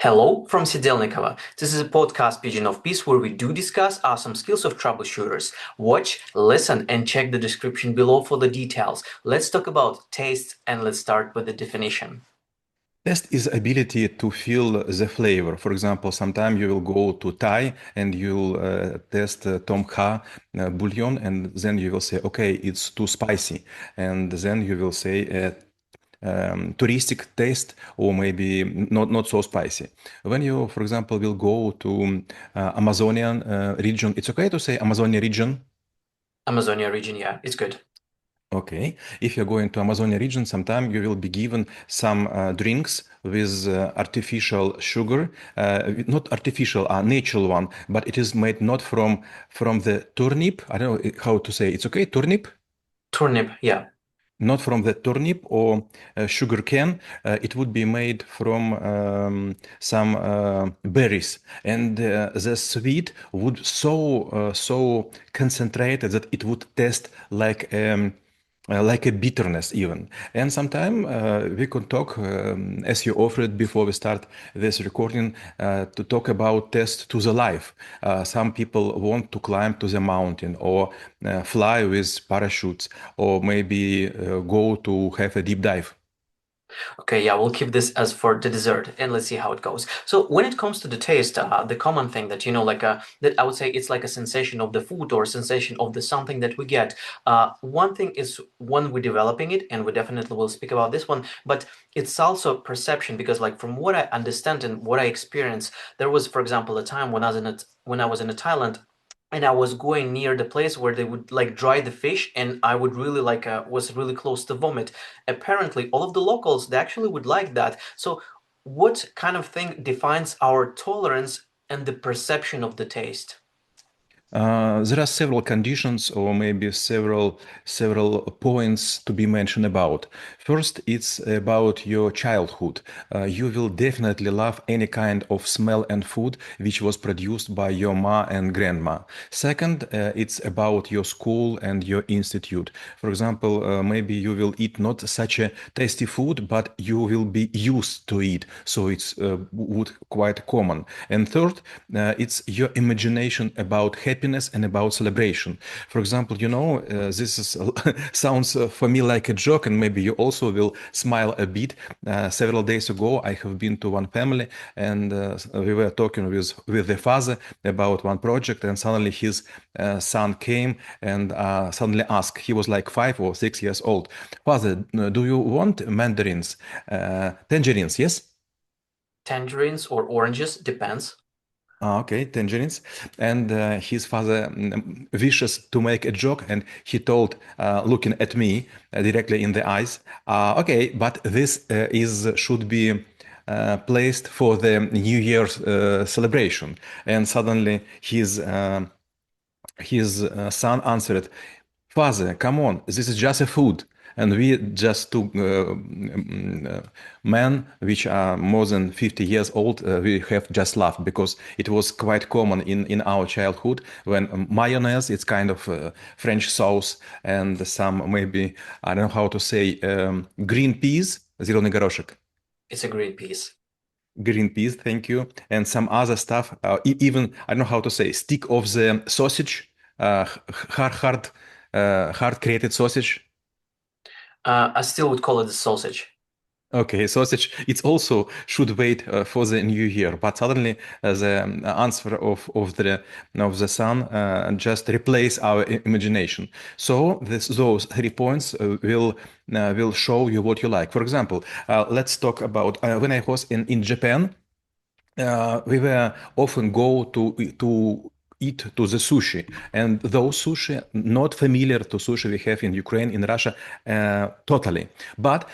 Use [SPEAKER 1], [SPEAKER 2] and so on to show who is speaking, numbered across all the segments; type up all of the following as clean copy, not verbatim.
[SPEAKER 1] Hello from Седельниково. This is a podcast Pigeon of Peace where we do discuss awesome skills of troubleshooters. Watch, listen, and check the description below for the details. Let's talk about taste and let's start with the definition.
[SPEAKER 2] Taste is ability to feel the flavor. For example, sometime you will go to Thai and you'll test tom kha bouillon, and then you will say, okay, it's too spicy, and then you will say touristic taste or maybe not so spicy. When you, for example, will go to Amazonian region, it's okay to say Amazonian region.
[SPEAKER 1] Amazonia region, yeah, it's good.
[SPEAKER 2] Okay, if you're going to Amazonia region, sometime you will be given some drinks with artificial sugar, not artificial, natural one, but it is made not from the turnip. I don't know how to say. It's okay, turnip,
[SPEAKER 1] Turnip, yeah.
[SPEAKER 2] not from the turnip or sugar cane. It would be made from some berries, and the sweet would so concentrated that it would taste like a bitterness even. And sometime we could talk, as you offered before we start this recording, to talk about test to the life. Some people want to climb to the mountain or fly with parachutes or maybe go to have a deep dive.
[SPEAKER 1] Okay, yeah, we'll keep this as for the dessert and let's see how it goes. So when it comes to the taste, the common thing that, that I would say it's like a sensation of the food or sensation of the something that we get. One thing is when we're developing it, and we definitely will speak about this one, but it's also perception because like from what I understand and what I experienced, there was, for example, a time when I was in Thailand and I was going near the place where they would like dry the fish, and I would really was really close to vomit. Apparently, all of the locals they actually would like that. So, what kind of thing defines our tolerance and the perception of the taste?
[SPEAKER 2] There are several conditions or maybe several points to be mentioned about. First, it's about your childhood. You will definitely love any kind of smell and food which was produced by your ma and grandma. Second, it's about your school and your institute. For example, maybe you will eat not such a tasty food, but you will be used to it, so it's would quite common. And third, it's your imagination about happiness and about celebration. For example, this is sounds for me like a joke, and maybe you also will smile a bit. Several days ago, I have been to one family, and we were talking with the father about one project, and suddenly his son came and suddenly asked. He was like 5 or 6 years old. Father, do you want mandarins, tangerines? Yes.
[SPEAKER 1] Tangerines or oranges depends.
[SPEAKER 2] Okay, tangerines. And his father wishes to make a joke, and he told, looking at me directly in the eyes, okay, but this is should be placed for the New Year's celebration. And suddenly his son answered, Father, come on, this is just a food. And we just two men, which are more than 50 years old, we have just laughed because it was quite common in our childhood when mayonnaise, it's kind of French sauce, and some maybe, I don't know how to say, green peas, зеленый горошек.
[SPEAKER 1] It's a green piece.
[SPEAKER 2] Green peas, thank you. And some other stuff, even, I don't know how to say, stick of the sausage, hard created sausage.
[SPEAKER 1] I still would call it the sausage.
[SPEAKER 2] Okay, sausage. It's also should wait for the new year, but suddenly the answer of the sun just replace our imagination. So those 3 points will show you what you like. For example, let's talk about when I was in Japan. We were often go to eat to the sushi, and those sushi not familiar to sushi we have in Ukraine, in Russia, totally. But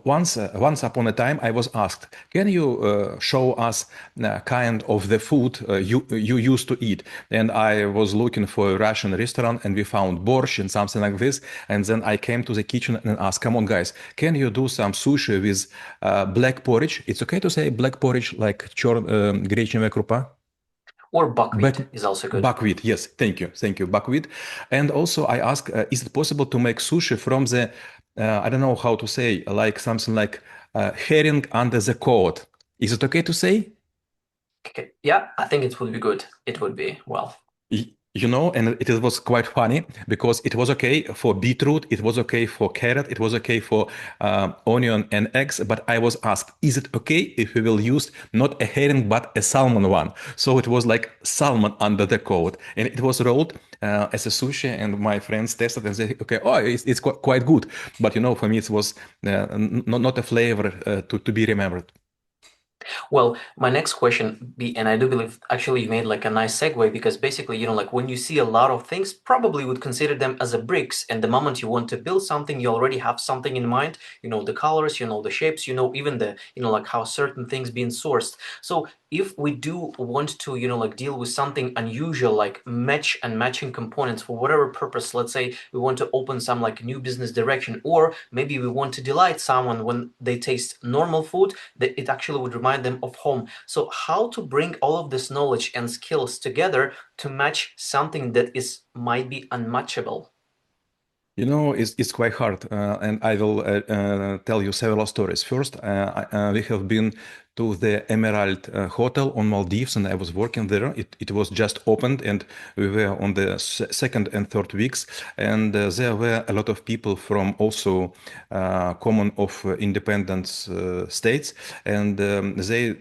[SPEAKER 2] once upon a time I was asked, can you show us kind of the food you used to eat? And I was looking for a Russian restaurant, and we found borscht and something like this. And then I came to the kitchen and asked, come on guys, can you do some sushi with black porridge? It's okay to say black porridge like гречневая крупа?
[SPEAKER 1] Or
[SPEAKER 2] Back,
[SPEAKER 1] buckwheat is also good.
[SPEAKER 2] buckwheat, yes, thank you, buckwheat. And also I ask, is it possible to make sushi from the, I don't know how to say, like something like herring under the coat? Is it okay to say?
[SPEAKER 1] Okay. Yeah, I think it would be good. It would be well.
[SPEAKER 2] You know, and it was quite funny because it was okay for beetroot, it was okay for carrot, it was okay for onion and eggs, but I was asked, is it okay if we will use not a herring but a salmon one? So it was like salmon under the coat, and it was rolled as a sushi, and my friends tested and said, okay, oh, it's quite good, but you know, for me it was not a flavor to be remembered.
[SPEAKER 1] Well, my next question be, and I do believe actually you made like a nice segue because basically, like when you see a lot of things, probably would consider them as a bricks. And the moment you want to build something, you already have something in mind. You know the colors, you know the shapes, you know even the, like how certain things being sourced. So if we do want to, like deal with something unusual, like match and matching components for whatever purpose, let's say we want to open some like new business direction, or maybe we want to delight someone when they taste normal food, that it actually would remind them of home. So how to bring all of this knowledge and skills together to match something that is might be unmatchable?
[SPEAKER 2] You know, it's quite hard, and I will tell you several stories. First, we have been to the Emerald Hotel on Maldives, and I was working there. It was just opened, and we were on the second and third weeks, and there were a lot of people from also common of independent states, and they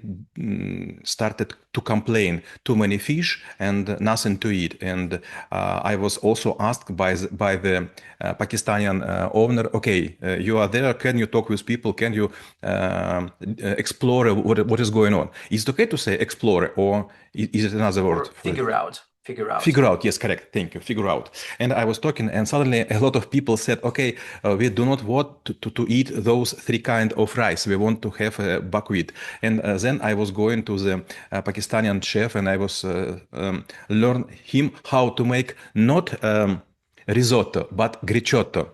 [SPEAKER 2] started to complain too many fish and nothing to eat. And I was also asked by the Pakistani owner, okay, you are there, can you talk with people, can you explore what is going on? Is it okay to say explore, or is it another word
[SPEAKER 1] Or
[SPEAKER 2] for it?
[SPEAKER 1] figure out. Figure out.
[SPEAKER 2] Figure out, yes, correct. Thank you. Figure out. And I was talking, and suddenly a lot of people said, okay, we do not want to eat those three kind of rice. We want to have buckwheat. And then I was going to the Pakistani chef, and I was learn him how to make not risotto, but griciotto.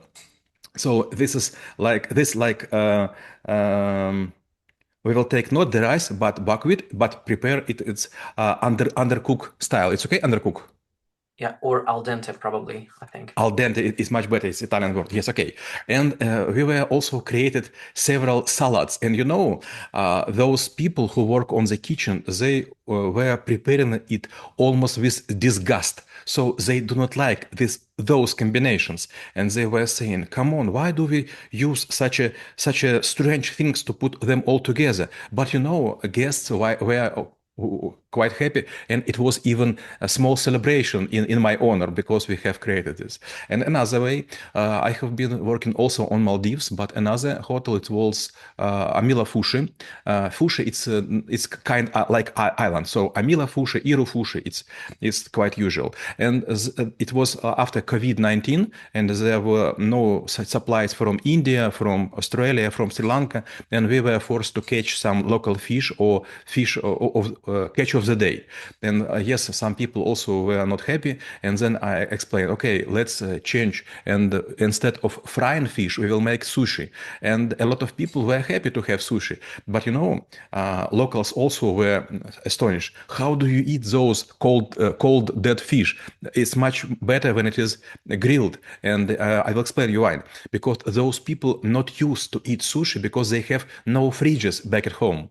[SPEAKER 2] So this is like we will take not the rice but buckwheat, but prepare it. It's undercook style. It's okay, undercook.
[SPEAKER 1] Yeah, or al dente probably, I think.
[SPEAKER 2] Al dente is much better. It's Italian word. Yes, okay. And we were also created several salads. And you know, those people who work on the kitchen, they were preparing it almost with disgust. So they do not like those combinations, and they were saying, "Come on, why do we use such a strange things to put them all together?" But you know, guests were quite happy, and it was even a small celebration in my honor because we have created this. And another way, I have been working also on Maldives, but another hotel, it was Amila Fushi. Fushi, it's kind of like island. So Amila Fushi, Iru Fushi, it's quite usual. And it was after COVID-19, and there were no supplies from India, from Australia, from Sri Lanka, and we were forced to catch some local fish or fish of catch of the day. And yes, some people also were not happy. And then I explained, okay, let's change. And instead of frying fish, we will make sushi. And a lot of people were happy to have sushi. But you know, locals also were astonished. How do you eat those cold dead fish? It's much better when it is grilled. And I will explain you why. Because those people not used to eat sushi because they have no fridges back at home.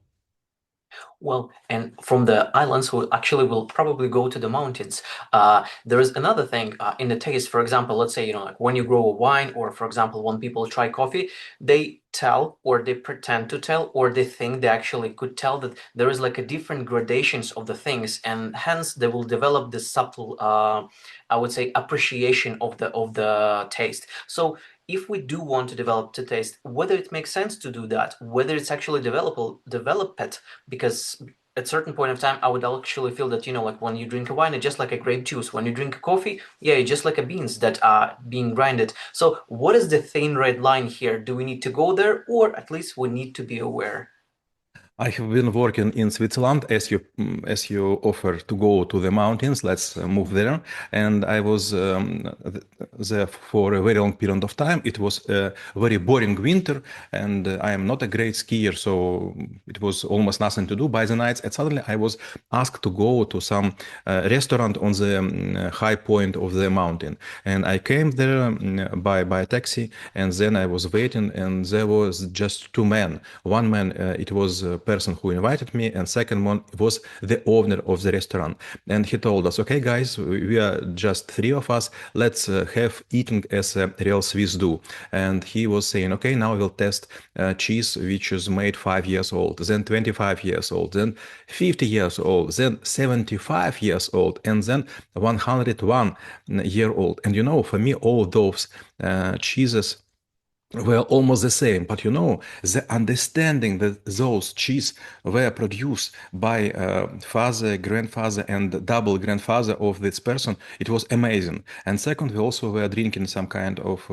[SPEAKER 1] Well, and from the islands, we actually will probably go to the mountains. There is another thing in the taste. For example, let's say, like when you grow a wine, or for example, when people try coffee, they tell, or they pretend to tell, or they think they actually could tell that there is like a different gradations of the things, and hence they will develop this subtle, I would say, appreciation of the taste. So if we do want to develop the taste, whether it makes sense to do that, whether it's actually develop it, because at certain point of time, I would actually feel that, like when you drink a wine, it's just like a grape juice. When you drink a coffee, yeah, it's just like a beans that are being grinded. So what is the thin red line here? Do we need to go there, or at least we need to be aware?
[SPEAKER 2] I have been working in Switzerland as you offer to go to the mountains. Let's move there. And I was there for a very long period of time. It was a very boring winter, and I am not a great skier, so it was almost nothing to do by the nights. And suddenly I was asked to go to some restaurant on the high point of the mountain. And I came there by taxi, and then I was waiting, and there was just two men. One man, it was person who invited me, and second one was the owner of the restaurant. And he told us, okay, guys, we are just three of us. Let's have eating as a real Swiss do. And he was saying, okay, now we'll test cheese which is made 5 years old, then 25 years old, then 50 years old, then 75 years old, and then 101-year-old. And for me, all those cheeses were almost the same, but the understanding that those cheese were produced by father, grandfather, and double grandfather of this person, it was amazing. And second, we also were drinking some kind of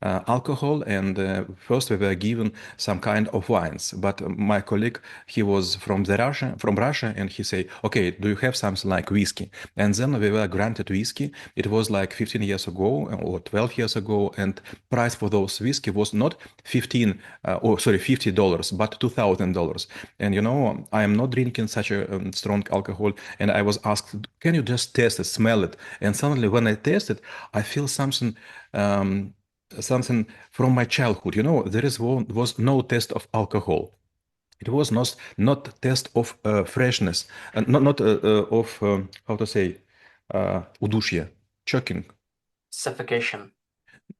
[SPEAKER 2] alcohol, and first we were given some kind of wines. But my colleague, he was from Russia, and he said, okay, do you have something like whiskey? And then we were granted whiskey. It was like 15 years ago or 12 years ago, and price for those whiskey was not $50, but $2,000. And I am not drinking such a strong alcohol. And I was asked, can you just taste it, smell it? And suddenly, when I taste it, I feel something from my childhood. There was no taste of alcohol. It was not taste of freshness, not of how to say удушье, choking.
[SPEAKER 1] Suffocation.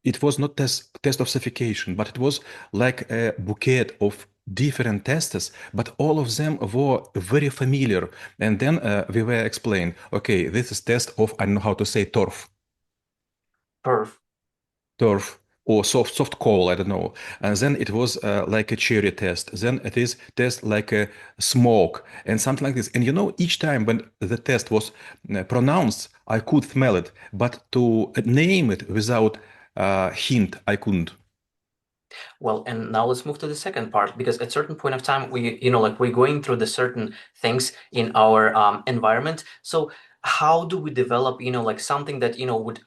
[SPEAKER 2] It was not test of suffocation, but it was like a bouquet of different tests, but all of them were very familiar. And then we were explained, okay, this is test of, I don't know how to say, turf. Turf. Or soft coal, I don't know. And then it was like a cherry test. Then it is test like a smoke and something like this. And each time when the test was pronounced, I could smell it, but to name it without hint, I couldn't.
[SPEAKER 1] Well, and now let's move to the second part, because at certain point of time, we're going through the certain things in our environment. So how do we develop, something that, would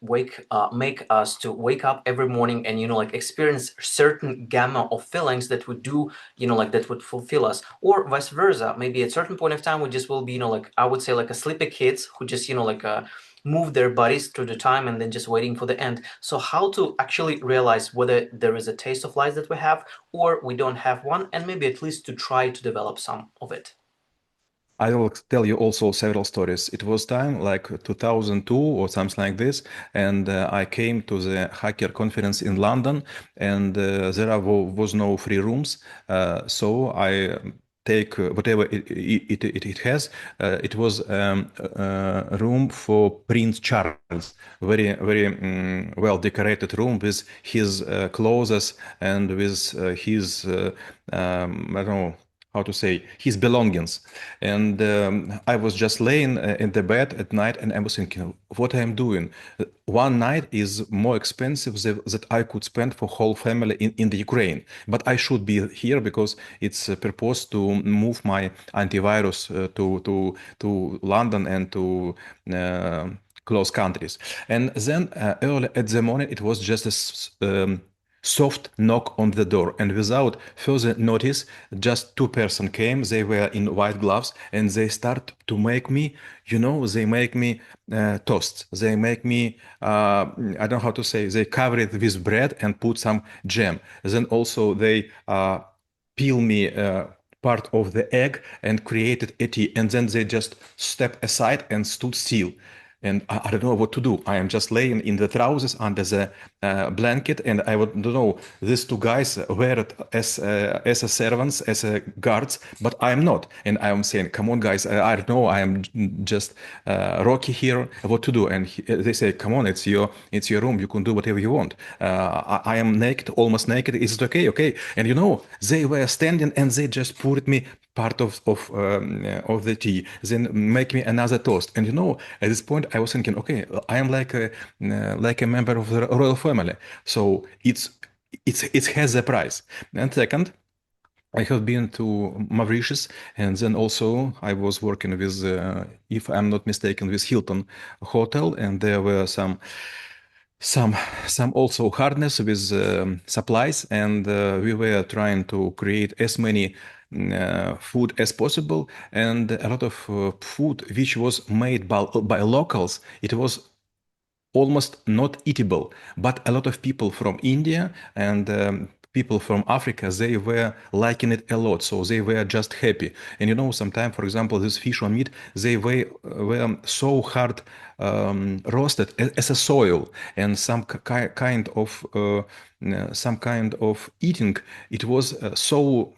[SPEAKER 1] make us to wake up every morning and, experience certain gamma of feelings that would do, that would fulfill us, or vice versa. Maybe at certain point of time, we just will be, I would say like a sleepy kids who just, move their bodies through the time and then just waiting for the end. So how to actually realize whether there is a taste of life that we have or we don't have one, and maybe at least to try to develop some of it.
[SPEAKER 2] I will tell you also several stories. It was time like 2002 or something like this, and I came to the hacker conference in London, and there was no free rooms, so I take whatever it has. It was a room for Prince Charles, very well decorated room with his clothes and with his I don't know how to say, his belongings. And I was just laying in the bed at night, and I was thinking, what I am doing? One night is more expensive that I could spend for whole family in the Ukraine. But I should be here because it's proposed to move my antivirus to London and to close countries. And then early at the morning, it was just a soft knock on the door, and without further notice, just two person came. They were in white gloves, and they start to make me, they make me toast. They make me, I don't know how to say, they cover it with bread and put some jam. Then also they peel me part of the egg and created a tea, and then they just stepped aside and stood still. And I don't know what to do. I am just laying in the trousers under the blanket, and I don't know. These two guys wear it as a servants, as a guards, but I am not. And I am saying, "Come on, guys! I don't know. I am just Rocky here. What to do?" And they say, "Come on! It's your room. You can do whatever you want. I am naked, almost naked. Is it okay? Okay?" And they were standing, and they just poured me part of the tea, then make me another toast. And at this point I was thinking, okay, I am like a member of the royal family, so it has a price. And second, I have been to Mauritius, and then also I was working with, if I'm not mistaken, with Hilton Hotel, and there were some also hardness with supplies, and we were trying to create as many food as possible, and a lot of food which was made by locals, it was almost not eatable. But a lot of people from India and people from Africa, they were liking it a lot, so they were just happy. And sometimes, for example, this fish or meat, they were so hard roasted as a soil, and some kind of eating. It was so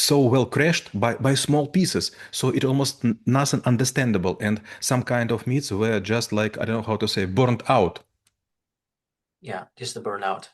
[SPEAKER 2] well crushed by small pieces, so it almost nothing understandable, and some kind of meats were just like, I don't know how to say, burnt out.
[SPEAKER 1] Yeah, just the burnout.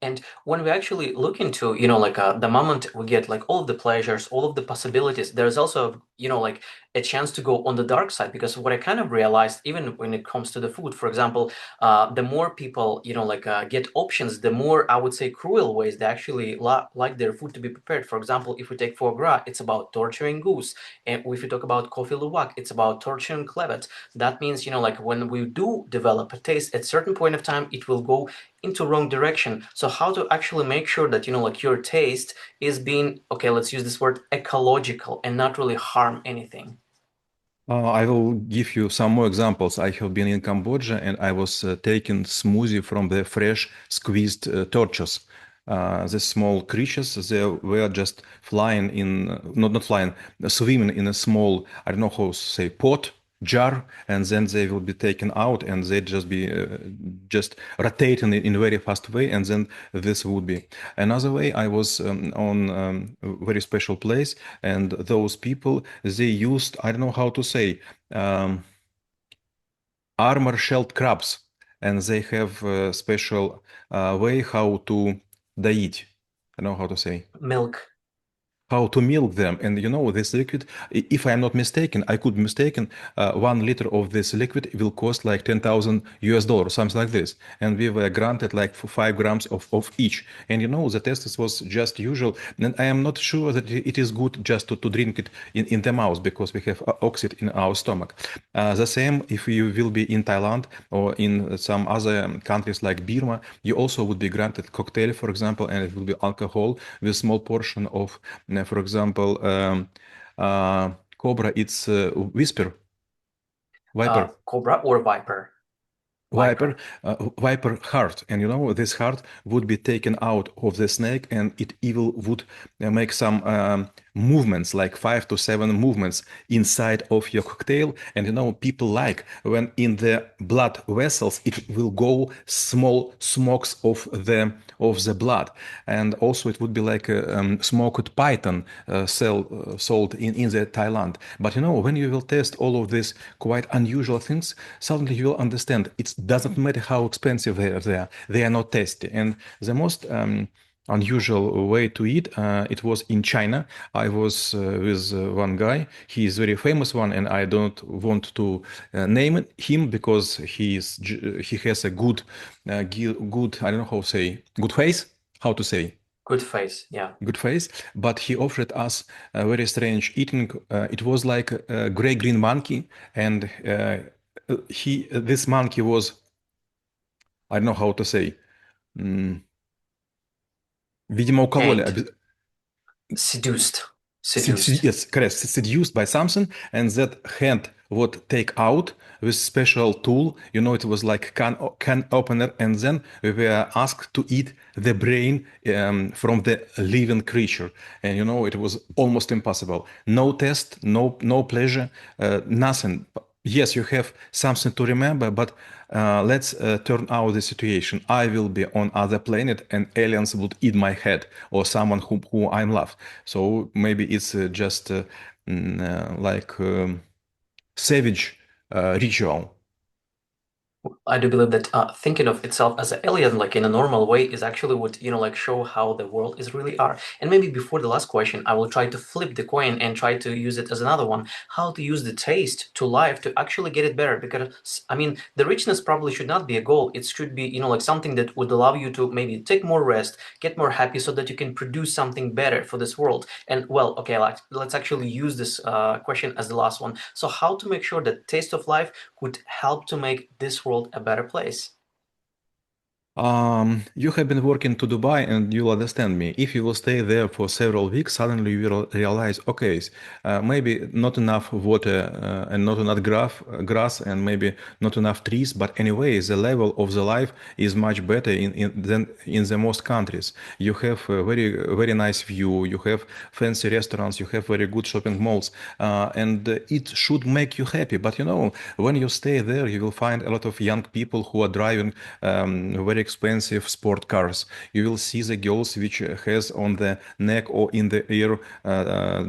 [SPEAKER 1] And when we actually look into, like the moment we get like all of the pleasures, all of the possibilities, there's also, like a chance to go on the dark side. Because what I kind of realized, even when it comes to the food, for example, the more people, like get options, the more I would say cruel ways they actually like their food to be prepared. For example, if we take foie gras, it's about torturing goose. And if we talk about coffee luwak, it's about torturing clevet. That means, like when we do develop a taste, at certain point of time, it will go into wrong direction. So how to actually make sure that like your taste is being, okay, let's use this word, ecological, and not really harm anything.
[SPEAKER 2] I will give you some more examples. I have been in Cambodia and I was taking smoothie from the fresh squeezed tortoise. The small creatures, they were just flying not flying, swimming in a small, I don't know how to say, pot, jar, and then they will be taken out and they just be just rotating in a very fast way, and then this would be. Another way, I was on a very special place, and those people, they used, I don't know how to say, um, armor shelled crabs, and they have a special way how to eat. I don't know how to say.
[SPEAKER 1] Milk.
[SPEAKER 2] How to milk them. And this liquid, if I'm not mistaken, I could be mistaken, 1 liter of this liquid will cost like 10,000 US dollars, something like this. And we were granted like 5 grams of each. And the test was just usual. And I am not sure that it is good just to drink it in the mouth, because we have oxide in our stomach. The same if you will be in Thailand or in some other countries like Burma, you also would be granted cocktail, for example, and it will be alcohol with small portion of, for example, cobra, it's whisper, viper,
[SPEAKER 1] Cobra or viper?
[SPEAKER 2] viper,
[SPEAKER 1] Viper.
[SPEAKER 2] viper heart. And this heart would be taken out of the snake, and it evil would make some movements, like 5 to 7 movements inside of your cocktail. And people like when in the blood vessels it will go small smokes of the blood. And also it would be like a smoked python sold in the Thailand. But when you will test all of these quite unusual things, suddenly you will understand it doesn't matter how expensive they are not tasty. And the most unusual way to eat, it was in China. I was with one guy. He is very famous one, and I don't want to name him because he has a good good, I don't know how to say, good face, how to say,
[SPEAKER 1] Good face. Yeah.
[SPEAKER 2] good face. But he offered us a very strange eating. It was like a gray green monkey, and this monkey was, I don't know how to say, видимо, укололи.
[SPEAKER 1] Tamed. Seduced. Seduced.
[SPEAKER 2] Yes, correct. Seduced by something, and that hand would take out with special tool. It was like can opener, and then we were asked to eat the brain from the living creature, and it was almost impossible. No test, no pleasure, nothing. Yes, you have something to remember, but let's turn out the situation. I will be on other planet, and aliens would eat my head, or someone who I love. So maybe it's just like savage ritual.
[SPEAKER 1] I do believe that thinking of itself as an alien, like in a normal way, is actually what, like show how the world is really are. And maybe before the last question, I will try to flip the coin and try to use it as another one. How to use the taste to life to actually get it better. Because, I mean, the richness probably should not be a goal. It should be, like something that would allow you to maybe take more rest, get more happy so that you can produce something better for this world. And well, okay, let's actually use this question as the last one. So how to make sure that taste of life would help to make this world a better place?
[SPEAKER 2] You have been working to Dubai and you'll understand me. If you will stay there for several weeks, suddenly you will realize, okay, maybe not enough water and not enough grass and maybe not enough trees, but anyway, the level of the life is much better than in the most countries. You have a very nice view, you have fancy restaurants, you have very good shopping malls, and it should make you happy. But you know, when you stay there, you will find a lot of young people who are driving very expensive sport cars. You will see the girls which has on the neck or in the ear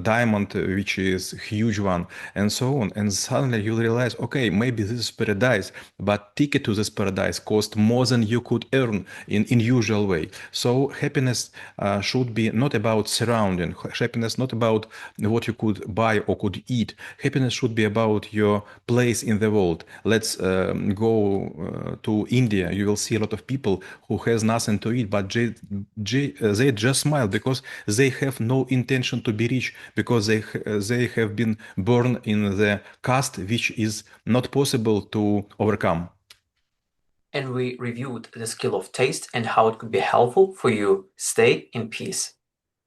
[SPEAKER 2] diamond, which is huge one, and so on. And suddenly you realize, okay, maybe this is paradise, but ticket to this paradise cost more than you could earn in usual way. So happiness should be not about surrounding. Happiness not about what you could buy or could eat. Happiness should be about your place in the world. Let's go to India. You will see a lot of people who has nothing to eat, but they just smile because they have no intention to be rich, because they have been born in the caste which is not possible to overcome.
[SPEAKER 1] And we reviewed the skill of taste and how it could be helpful for you. Stay in peace.